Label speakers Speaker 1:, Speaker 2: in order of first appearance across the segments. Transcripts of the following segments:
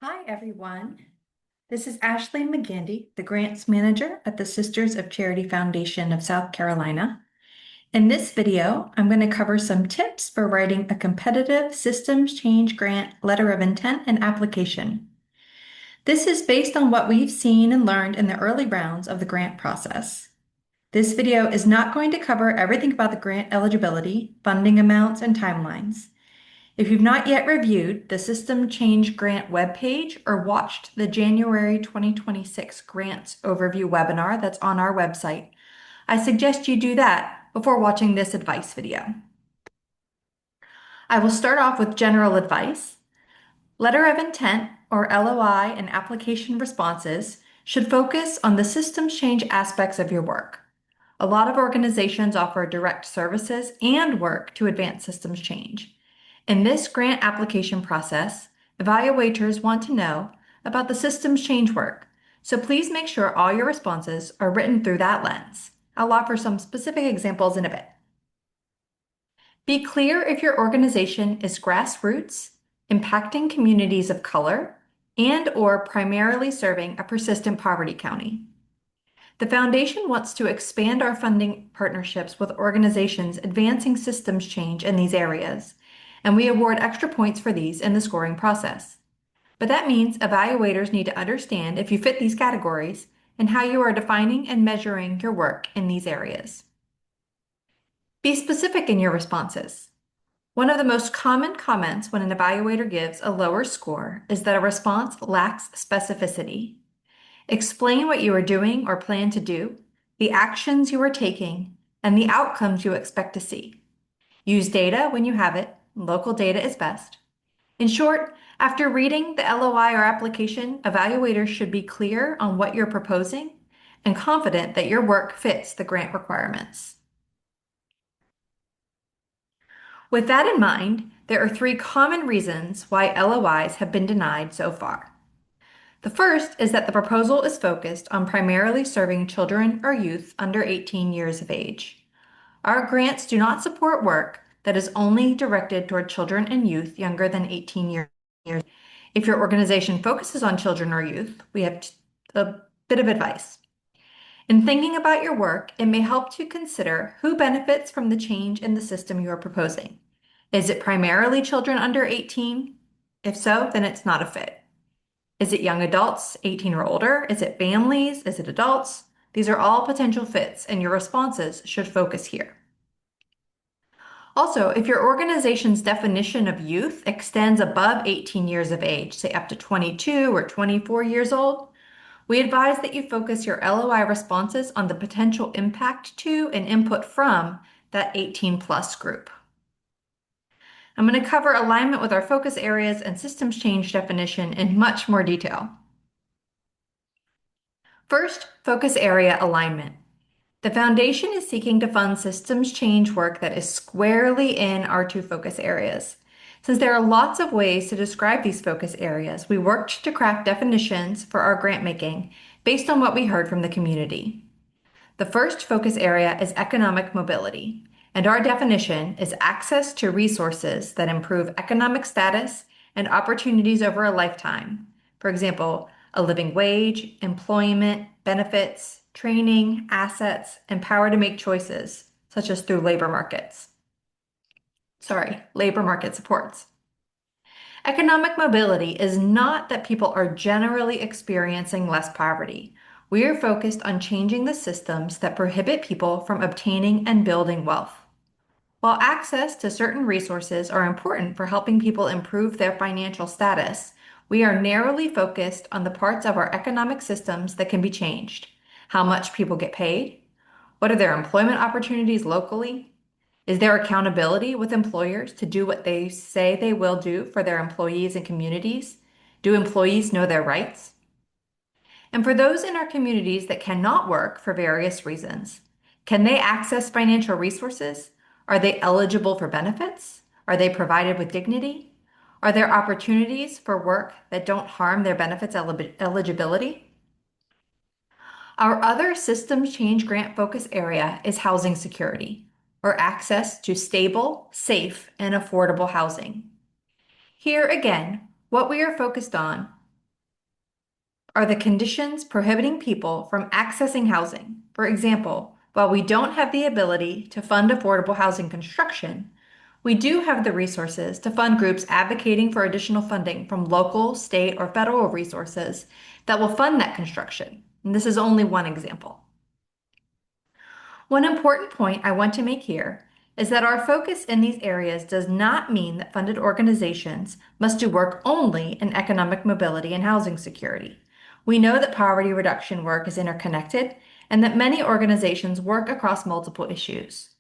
Speaker 1: Hi, everyone. This is Ashlee McGandy, the Grants Manager at the Sisters of Charity Foundation of South Carolina. In this video, I'm going to cover some tips for writing a competitive systems change grant letter of intent and application. This is based on what we've seen and learned in the early rounds of the grant process. This video is not going to cover everything about the grant eligibility, funding amounts, and timelines. If you've not yet reviewed the System Change Grant webpage or watched the January 2026 Grants Overview webinar that's on our website, I suggest you do that before watching this advice video. I will start off with general advice. Letter of intent, or LOI, and application responses should focus on the systems change aspects of your work. A lot of organizations offer direct services and work to advance systems change. In this grant application process, evaluators want to know about the systems change work, so please make sure all your responses are written through that lens. I'll offer some specific examples in a bit. Be clear if your organization is grassroots, impacting communities of color, and/or primarily serving a persistent poverty county. The Foundation wants to expand our funding partnerships with organizations advancing systems change in these areas, and we award extra points for these in the scoring process. But that means evaluators need to understand if you fit these categories and how you are defining and measuring your work in these areas. Be specific in your responses. One of the most common comments when an evaluator gives a lower score is that a response lacks specificity. Explain what you are doing or plan to do, the actions you are taking, and the outcomes you expect to see. Use data when you have it. Local data is best. In short, after reading the LOI or application, evaluators should be clear on what you're proposing and confident that your work fits the grant requirements. With that in mind, there are 3 common reasons why LOIs have been denied so far. The first is that the proposal is focused on primarily serving children or youth under 18 years of age. Our grants do not support work that is only directed toward children and youth younger than 18 years. If your organization focuses on children or youth, we have a bit of advice. In thinking about your work, it may help to consider who benefits from the change in the system you are proposing. Is it primarily children under 18? If so, then it's not a fit. Is it young adults, 18 or older? Is it families? Is it adults? These are all potential fits, and your responses should focus here. Also, if your organization's definition of youth extends above 18 years of age, say up to 22 or 24 years old, we advise that you focus your LOI responses on the potential impact to and input from that 18 plus group. I'm going to cover alignment with our focus areas and systems change definition in much more detail. First, focus area alignment. The Foundation is seeking to fund systems change work that is squarely in our 2 focus areas. Since there are lots of ways to describe these focus areas, we worked to craft definitions for our grant making based on what we heard from the community. The first focus area is economic mobility, and our definition is access to resources that improve economic status and opportunities over a lifetime. For example, a living wage, employment, benefits, training, assets, and power to make choices, such as through labor market supports. Economic mobility is not that people are generally experiencing less poverty. We are focused on changing the systems that prohibit people from obtaining and building wealth. While access to certain resources are important for helping people improve their financial status, we are narrowly focused on the parts of our economic systems that can be changed. How much people get paid? What are their employment opportunities locally? Is there accountability with employers to do what they say they will do for their employees and communities? Do employees know their rights? And for those in our communities that cannot work for various reasons, can they access financial resources? Are they eligible for benefits? Are they provided with dignity? Are there opportunities for work that don't harm their benefits eligibility? Our other systems change grant focus area is housing security, or access to stable, safe, and affordable housing. Here again, what we are focused on are the conditions prohibiting people from accessing housing. For example, while we don't have the ability to fund affordable housing construction, we do have the resources to fund groups advocating for additional funding from local, state, or federal resources that will fund that construction. And this is only one example. One important point I want to make here is that our focus in these areas does not mean that funded organizations must do work only in economic mobility and housing security. We know that poverty reduction work is interconnected and that many organizations work across multiple issues.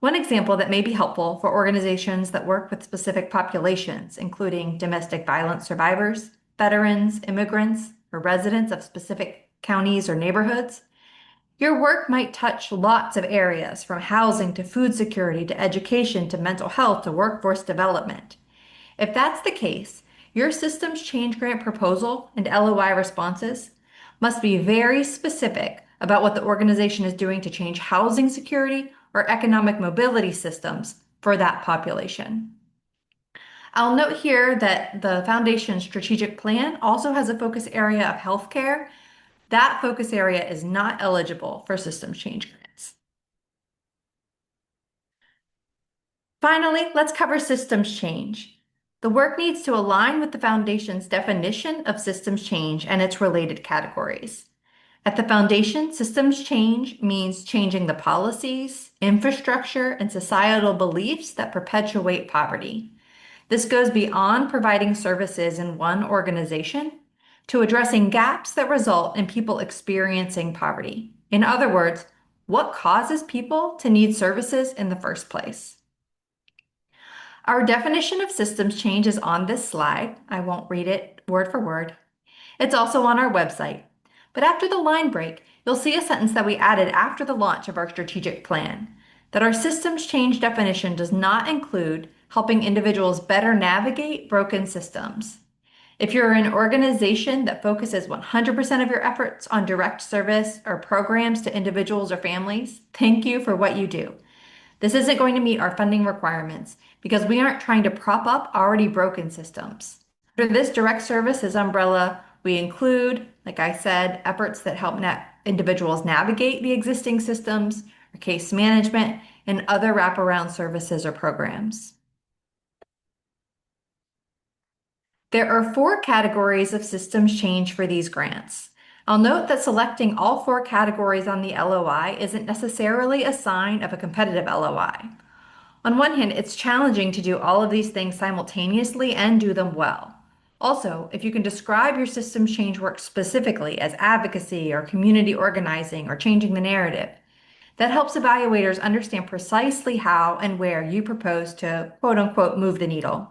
Speaker 1: One example that may be helpful for organizations that work with specific populations, including domestic violence survivors, veterans, immigrants, or residents of specific counties or neighborhoods, your work might touch lots of areas, from housing to food security to education to mental health to workforce development. If that's the case, your systems change grant proposal and LOI responses must be very specific about what the organization is doing to change housing security or economic mobility systems for that population. I'll note here that the Foundation's strategic plan also has a focus area of healthcare. That focus area is not eligible for systems change grants. Finally, let's cover systems change. The work needs to align with the Foundation's definition of systems change and its related categories. At the Foundation, systems change means changing the policies, infrastructure, and societal beliefs that perpetuate poverty. This goes beyond providing services in one organization to addressing gaps that result in people experiencing poverty. In other words, what causes people to need services in the first place? Our definition of systems change is on this slide. I won't read it word for word. It's also on our website. But after the line break, you'll see a sentence that we added after the launch of our strategic plan, that our systems change definition does not include helping individuals better navigate broken systems. If you're an organization that focuses 100% of your efforts on direct service or programs to individuals or families, thank you for what you do. This isn't going to meet our funding requirements because we aren't trying to prop up already broken systems. Under this direct services umbrella, we include, like I said, efforts that help individuals navigate the existing systems, or case management, and other wraparound services or programs. There are 4 categories of systems change for these grants. I'll note that selecting all 4 categories on the LOI isn't necessarily a sign of a competitive LOI. On one hand, it's challenging to do all of these things simultaneously and do them well. Also, if you can describe your systems change work specifically as advocacy or community organizing or changing the narrative, that helps evaluators understand precisely how and where you propose to quote unquote move the needle.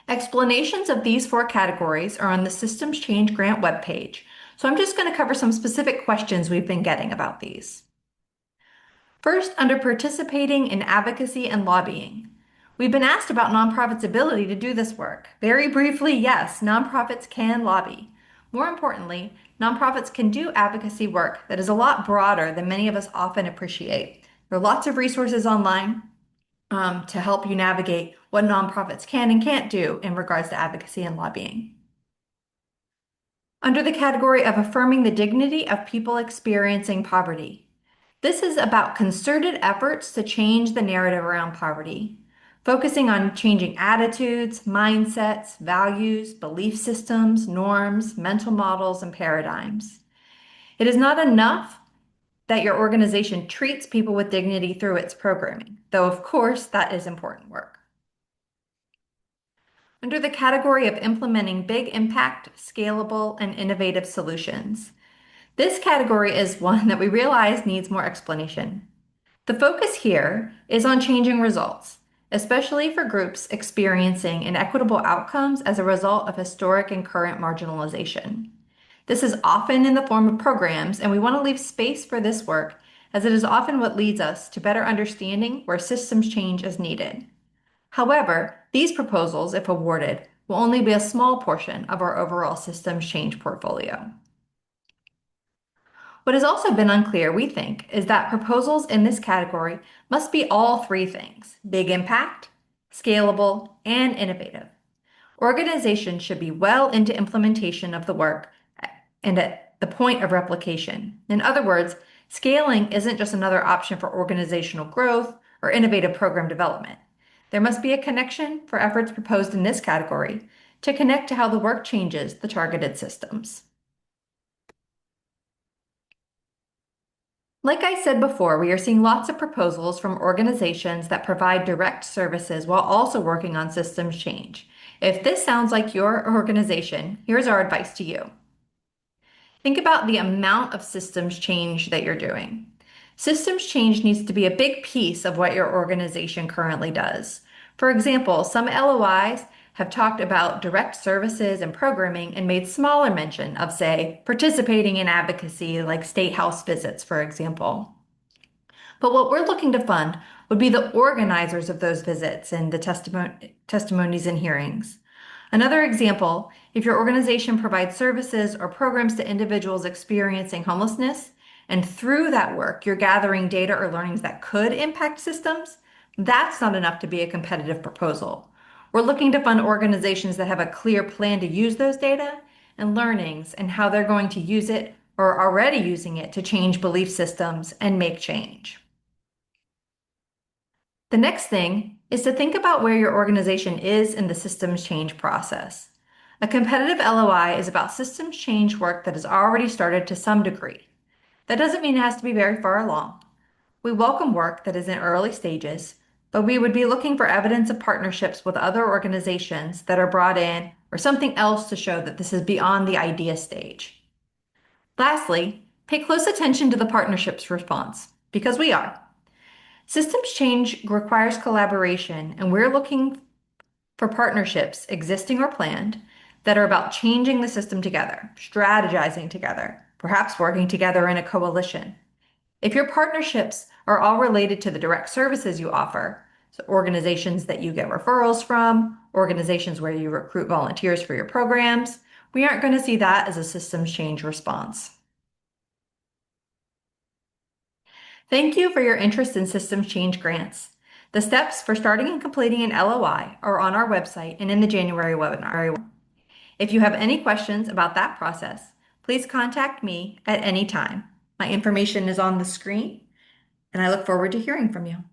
Speaker 1: Explanations of these 4 categories are on the Systems Change Grant webpage, so I'm just going to cover some specific questions we've been getting about these. First, under participating in advocacy and lobbying. We've been asked about nonprofits' ability to do this work. Very briefly, yes, nonprofits can lobby. More importantly, nonprofits can do advocacy work that is a lot broader than many of us often appreciate. There are lots of resources online to help you navigate what nonprofits can and can't do in regards to advocacy and lobbying. Under the category of affirming the dignity of people experiencing poverty, this is about concerted efforts to change the narrative around poverty, focusing on changing attitudes, mindsets, values, belief systems, norms, mental models, and paradigms. It is not enough that your organization treats people with dignity through its programming, though of course that is important work. Under the category of implementing big impact, scalable, and innovative solutions, this category is one that we realize needs more explanation. The focus here is on changing results, especially for groups experiencing inequitable outcomes as a result of historic and current marginalization. This is often in the form of programs, and we want to leave space for this work as it is often what leads us to better understanding where systems change is needed. However, these proposals, if awarded, will only be a small portion of our overall systems change portfolio. What has also been unclear, we think, is that proposals in this category must be all 3 things: big impact, scalable, and innovative. Organizations should be well into implementation of the work and at the point of replication. In other words, scaling isn't just another option for organizational growth or innovative program development. There must be a connection for efforts proposed in this category to connect to how the work changes the targeted systems. Like I said before, we are seeing lots of proposals from organizations that provide direct services while also working on systems change. If this sounds like your organization, here's our advice to you. Think about the amount of systems change that you're doing. Systems change needs to be a big piece of what your organization currently does. For example, some LOIs have talked about direct services and programming and made smaller mention of, say, participating in advocacy like state house visits, for example. But what we're looking to fund would be the organizers of those visits and the testimonies and hearings. Another example, if your organization provides services or programs to individuals experiencing homelessness, and through that work you're gathering data or learnings that could impact systems, that's not enough to be a competitive proposal. We're looking to fund organizations that have a clear plan to use those data and learnings and how they're going to use it or are already using it to change belief systems and make change. The next thing is to think about where your organization is in the systems change process. A competitive LOI is about systems change work that has already started to some degree. That doesn't mean it has to be very far along. We welcome work that is in early stages, but we would be looking for evidence of partnerships with other organizations that are brought in or something else to show that this is beyond the idea stage. Lastly, pay close attention to the partnerships response, because we are. Systems change requires collaboration, and we're looking for partnerships, existing or planned, that are about changing the system together, strategizing together, perhaps working together in a coalition. If your partnerships are all related to the direct services you offer, so organizations that you get referrals from, organizations where you recruit volunteers for your programs, we aren't going to see that as a systems change response. Thank you for your interest in systems change grants. The steps for starting and completing an LOI are on our website and in the January webinar. If you have any questions about that process, please contact me at any time. My information is on the screen, and I look forward to hearing from you.